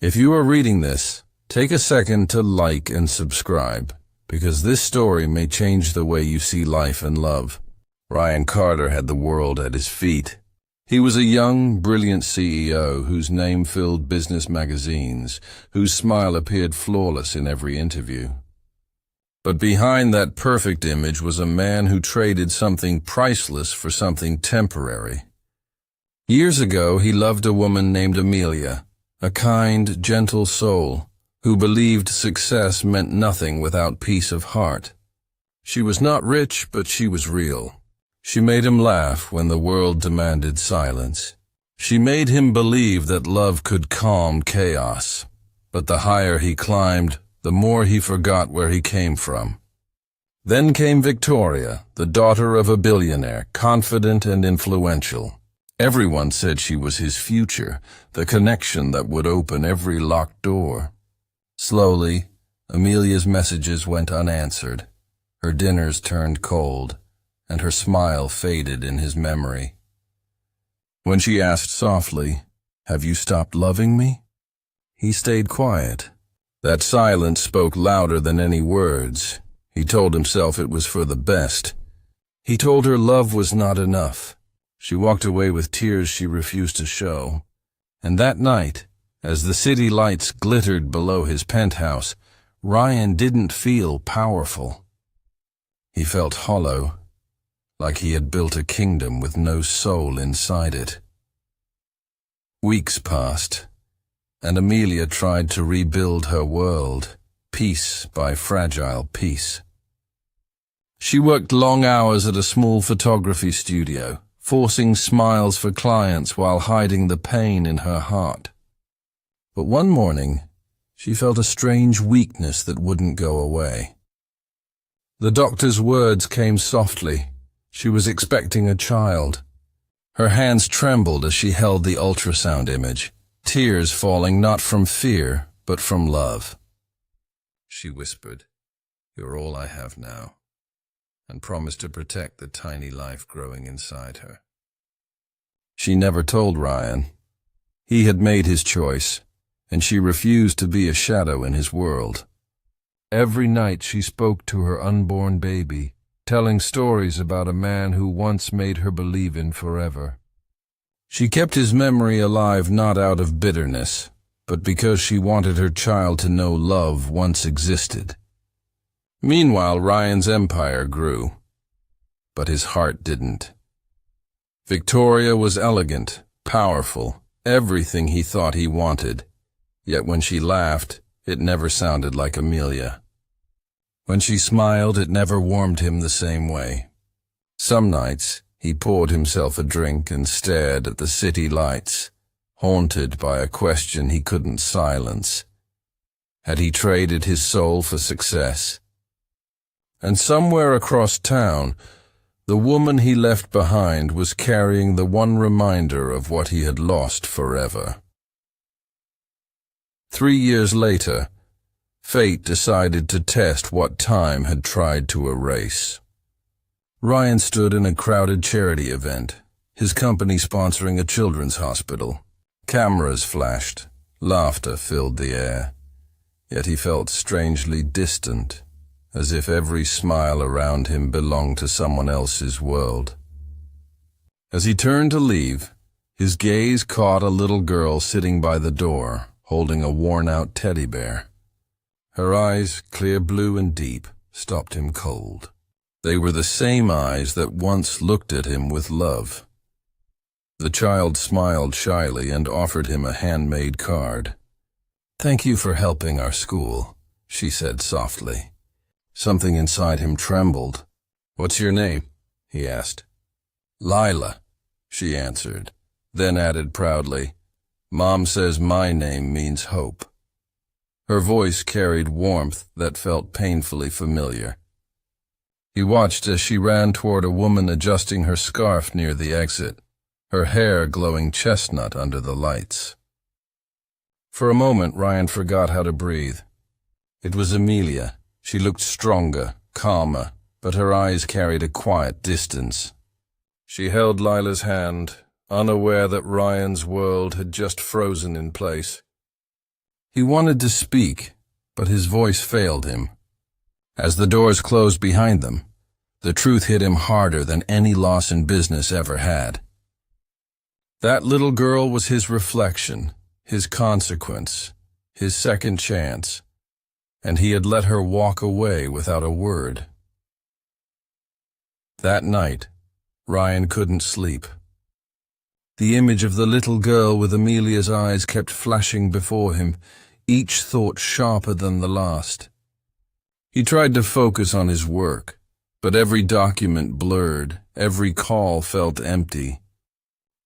If you are reading this, take a second to like and subscribe, because this story may change the way you see life and love. Ryan Carter had the world at his feet. He was a young, brilliant CEO whose name filled business magazines, whose smile appeared flawless in every interview. But behind that perfect image was a man who traded something priceless for something temporary. Years ago, he loved a woman named Amelia, a kind, gentle soul who believed success meant nothing without peace of heart. She was not rich, but she was real. She made him laugh when the world demanded silence. She made him believe that love could calm chaos. But the higher he climbed, the more he forgot where he came from. Then came Victoria, the daughter of a billionaire, confident and influential. Everyone said she was his future, the connection that would open every locked door. Slowly, Amelia's messages went unanswered. Her dinners turned cold, and her smile faded in his memory. When she asked softly, "Have you stopped loving me?" he stayed quiet. That silence spoke louder than any words. He told himself it was for the best. He told her love was not enough. She walked away with tears she refused to show. And that night, as the city lights glittered below his penthouse, Ryan didn't feel powerful. He felt hollow, like he had built a kingdom with no soul inside it. Weeks passed, and Amelia tried to rebuild her world, piece by fragile piece. She worked long hours at a small photography studio, forcing smiles for clients while hiding the pain in her heart. But one morning, she felt a strange weakness that wouldn't go away. The doctor's words came softly. She was expecting a child. Her hands trembled as she held the ultrasound image, tears falling not from fear, but from love. She whispered, "You're all I have now," and promised to protect the tiny life growing inside her. She never told Ryan. He had made his choice, and she refused to be a shadow in his world. Every night she spoke to her unborn baby, telling stories about a man who once made her believe in forever. She kept his memory alive not out of bitterness, but because she wanted her child to know love once existed. Meanwhile, Ryan's empire grew, but his heart didn't. Victoria was elegant, powerful, everything he thought he wanted, yet when she laughed, it never sounded like Amelia. When she smiled, it never warmed him the same way. Some nights, he poured himself a drink and stared at the city lights, haunted by a question he couldn't silence. Had he traded his soul for success? And somewhere across town, the woman he left behind was carrying the one reminder of what he had lost forever. 3 years later, fate decided to test what time had tried to erase. Ryan stood in a crowded charity event, his company sponsoring a children's hospital. Cameras flashed, laughter filled the air, yet he felt strangely distant, as if every smile around him belonged to someone else's world. As he turned to leave, his gaze caught a little girl sitting by the door, holding a worn-out teddy bear. Her eyes, clear blue and deep, stopped him cold. They were the same eyes that once looked at him with love. The child smiled shyly and offered him a handmade card. "Thank you for helping our school," she said softly. Something inside him trembled. "What's your name?" he asked. "Lila," she answered, then added proudly, "Mom says my name means hope." Her voice carried warmth that felt painfully familiar. He watched as she ran toward a woman adjusting her scarf near the exit, her hair glowing chestnut under the lights. For a moment, Ryan forgot how to breathe. It was Amelia. She looked stronger, calmer, but her eyes carried a quiet distance. She held Lila's hand, unaware that Ryan's world had just frozen in place. He wanted to speak, but his voice failed him. As the doors closed behind them, the truth hit him harder than any loss in business ever had. That little girl was his reflection, his consequence, his second chance, and he had let her walk away without a word. That night, Ryan couldn't sleep. The image of the little girl with Amelia's eyes kept flashing before him, each thought sharper than the last. He tried to focus on his work, but every document blurred, every call felt empty.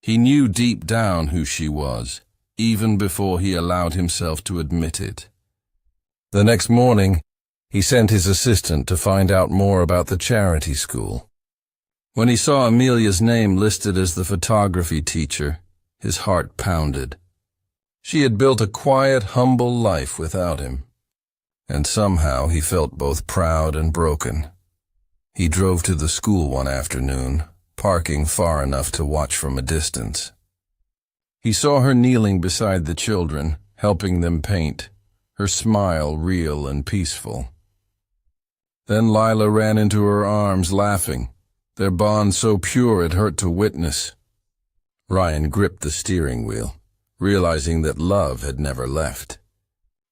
He knew deep down who she was, even before he allowed himself to admit it. The next morning, he sent his assistant to find out more about the charity school. When he saw Amelia's name listed as the photography teacher, his heart pounded. She had built a quiet, humble life without him, and somehow he felt both proud and broken. He drove to the school one afternoon, parking far enough to watch from a distance. He saw her kneeling beside the children, helping them paint, her smile real and peaceful. Then Lila ran into her arms, laughing, their bond so pure it hurt to witness. Ryan gripped the steering wheel, realizing that love had never left.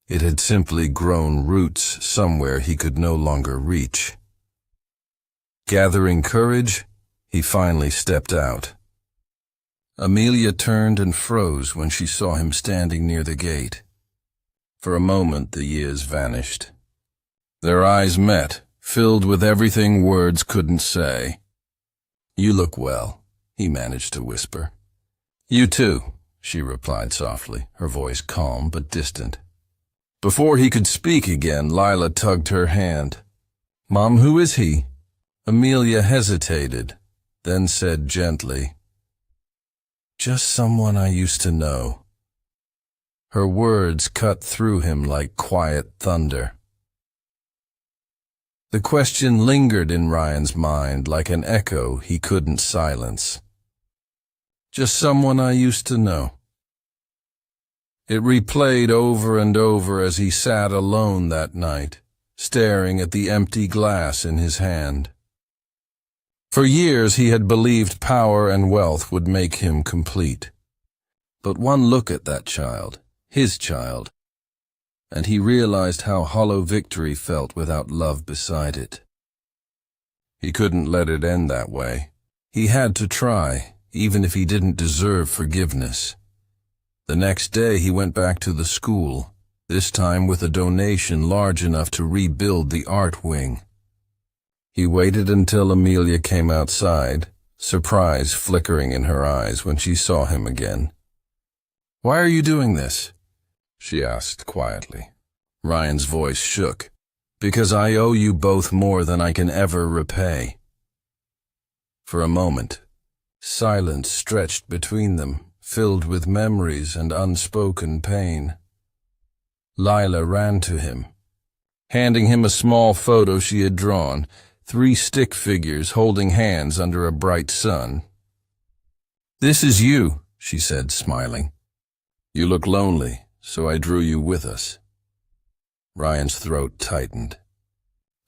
It had simply grown roots somewhere he could no longer reach. Gathering courage, he finally stepped out. Amelia turned and froze when she saw him standing near the gate. For a moment, the years vanished. Their eyes met, filled with everything words couldn't say. "You look well," he managed to whisper. "You too," she replied softly, her voice calm but distant. Before he could speak again, Lila tugged her hand. "Mom, who is he?" Amelia hesitated, then said gently, "Just someone I used to know." Her words cut through him like quiet thunder. The question lingered in Ryan's mind like an echo he couldn't silence. Just someone I used to know. It replayed over and over as he sat alone that night, staring at the empty glass in his hand. For years he had believed power and wealth would make him complete. But one look at that child, his child, and he realized how hollow victory felt without love beside it. He couldn't let it end that way. He had to try, even if he didn't deserve forgiveness. The next day he went back to the school, this time with a donation large enough to rebuild the art wing. He waited until Amelia came outside, surprise flickering in her eyes when she saw him again. "Why are you doing this?" she asked quietly. Ryan's voice shook. "Because I owe you both more than I can ever repay." For a moment, silence stretched between them, filled with memories and unspoken pain. Lila ran to him, handing him a small photo she had drawn, 3 stick figures holding hands under a bright sun. "This is you," she said, smiling. "You look lonely, so I drew you with us." Ryan's throat tightened.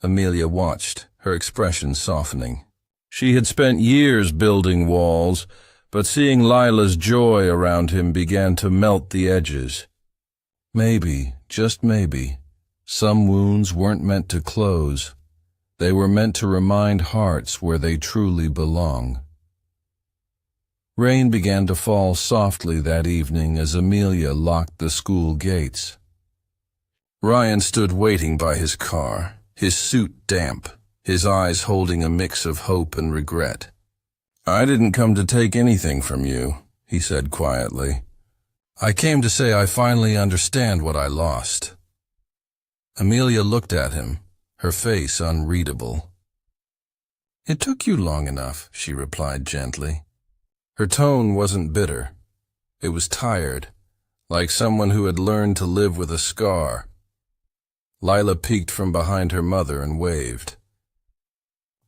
Amelia watched, her expression softening. She had spent years building walls, but seeing Lila's joy around him began to melt the edges. Maybe, just maybe, some wounds weren't meant to close. They were meant to remind hearts where they truly belong. Rain began to fall softly that evening as Amelia locked the school gates. Ryan stood waiting by his car, his suit damp, his eyes holding a mix of hope and regret. "I didn't come to take anything from you," he said quietly. "I came to say I finally understand what I lost." Amelia looked at him, her face unreadable. "It took you long enough," she replied gently. Her tone wasn't bitter. It was tired, like someone who had learned to live with a scar. Lila peeked from behind her mother and waved.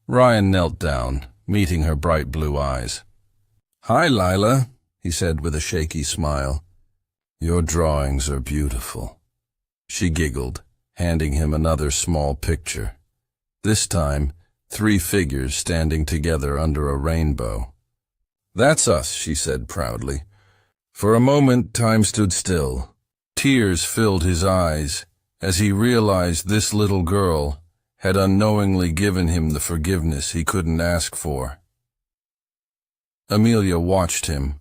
Ryan knelt down, meeting her bright blue eyes. "Hi, Lila," he said with a shaky smile. "Your drawings are beautiful." She giggled, handing him another small picture. This time, 3 figures standing together under a rainbow. "That's us," she said proudly. For a moment, time stood still. Tears filled his eyes as he realized this little girl had unknowingly given him the forgiveness he couldn't ask for. Amelia watched him,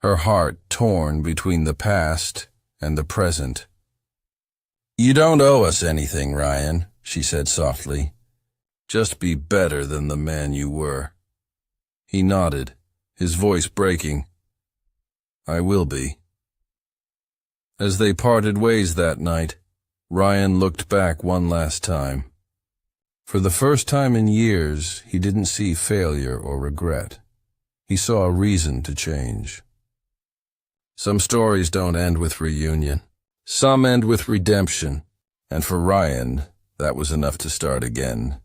her heart torn between the past and the present. "You don't owe us anything, Ryan," she said softly. "Just be better than the man you were." He nodded, his voice breaking. "I will be." As they parted ways that night, Ryan looked back one last time. For the first time in years, he didn't see failure or regret. He saw a reason to change. Some stories don't end with reunion. Some end with redemption, and for Ryan, that was enough to start again.